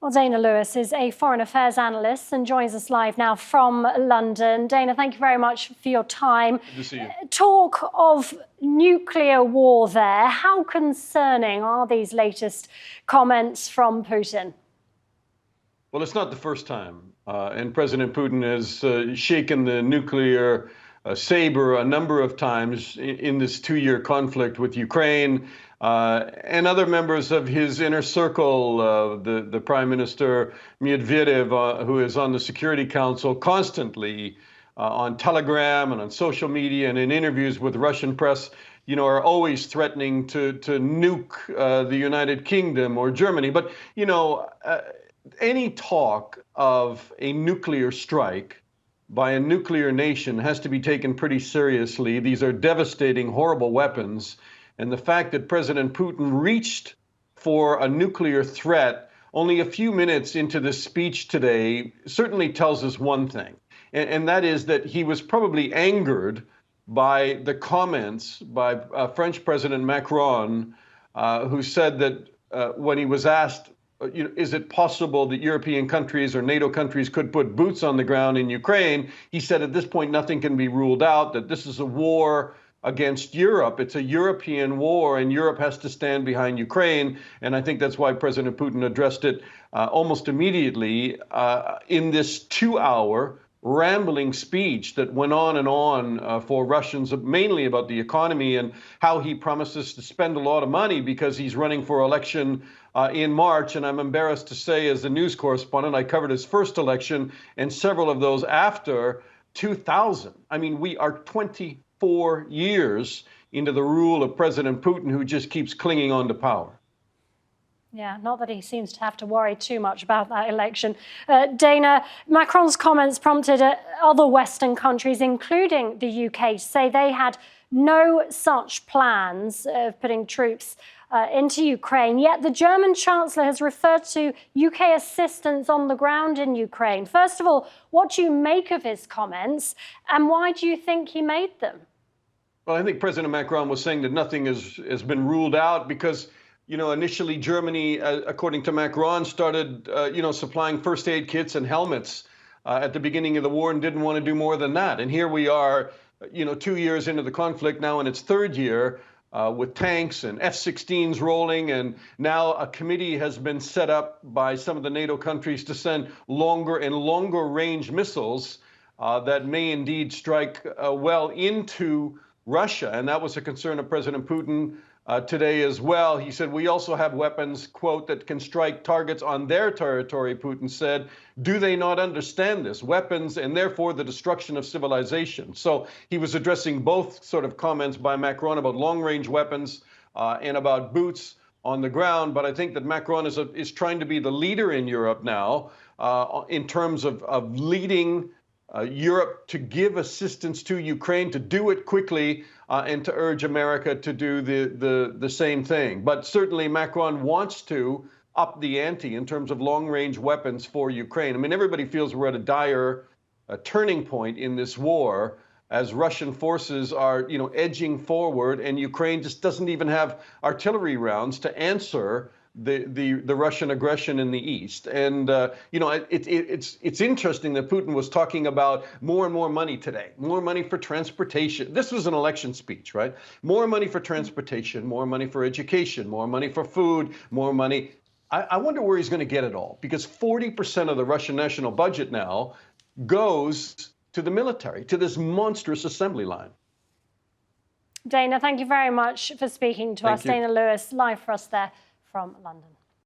Well, Dana Lewis is a foreign affairs analyst and joins us live now from London. Dana, thank you very much for your time. Good to see you. Talk of nuclear war there. How concerning are these latest comments from Putin? Well, it's not the first time. And President Putin has shaken the nuclear saber a number of times in this two-year conflict with Ukraine. And other members of his inner circle, the Prime Minister Medvedev, who is on the Security Council constantly on Telegram and on social media and in interviews with Russian press, are always threatening to nuke the United Kingdom or Germany. But, any talk of a nuclear strike by a nuclear nation has to be taken pretty seriously. These are devastating, horrible weapons. And the fact that President Putin reached for a nuclear threat only a few minutes into this speech today certainly tells us one thing, and that is that he was probably angered by the comments by French President Macron, who said that when he was asked, is it possible that European countries or NATO countries could put boots on the ground in Ukraine? He said at this point, nothing can be ruled out, that this is a war against Europe. It's a European war, and Europe has to stand behind Ukraine. And I think that's why President Putin addressed it almost immediately in this 2-hour rambling speech that went on and on for Russians, mainly about the economy and how he promises to spend a lot of money because he's running for election in March. And I'm embarrassed to say, as a news correspondent, I covered his first election and several of those after 2000. I mean, we are 24 years into the rule of President Putin, who just keeps clinging on to power. Yeah, not that he seems to have to worry too much about that election. Dana, Macron's comments prompted other Western countries, including the UK, to say they had no such plans of putting troops into Ukraine. Yet the German Chancellor has referred to UK assistance on the ground in Ukraine. First of all, what do you make of his comments, and why do you think he made them? Well, I think President Macron was saying that nothing has been ruled out because initially Germany, according to Macron, started, supplying first aid kits and helmets at the beginning of the war and didn't want to do more than that. And here we are, 2 years into the conflict now in its third year with tanks and F-16s rolling. And now a committee has been set up by some of the NATO countries to send longer and longer range missiles that may indeed strike well into Russia. And that was a concern of President Putin today as well. He said, we also have weapons, quote, that can strike targets on their territory, Putin said. Do they not understand this? Weapons and therefore the destruction of civilization. So he was addressing both sort of comments by Macron about long-range weapons and about boots on the ground. But I think that Macron is trying to be the leader in Europe now in terms of leading Europe to give assistance to Ukraine, to do it quickly, and to urge America to do the same thing. But certainly Macron wants to up the ante in terms of long-range weapons for Ukraine. I mean, everybody feels we're at a dire turning point in this war as Russian forces are, edging forward, and Ukraine just doesn't even have artillery rounds to answer the Russian aggression in the east. And, it's interesting that Putin was talking about more and more money today, more money for transportation. This was an election speech, right? More money for transportation, more money for education, more money for food, more money. I wonder where he's going to get it all, because 40% of the Russian national budget now goes to the military, to this monstrous assembly line. Dana, thank you very much for speaking to us. Dana Lewis, live for us there from London.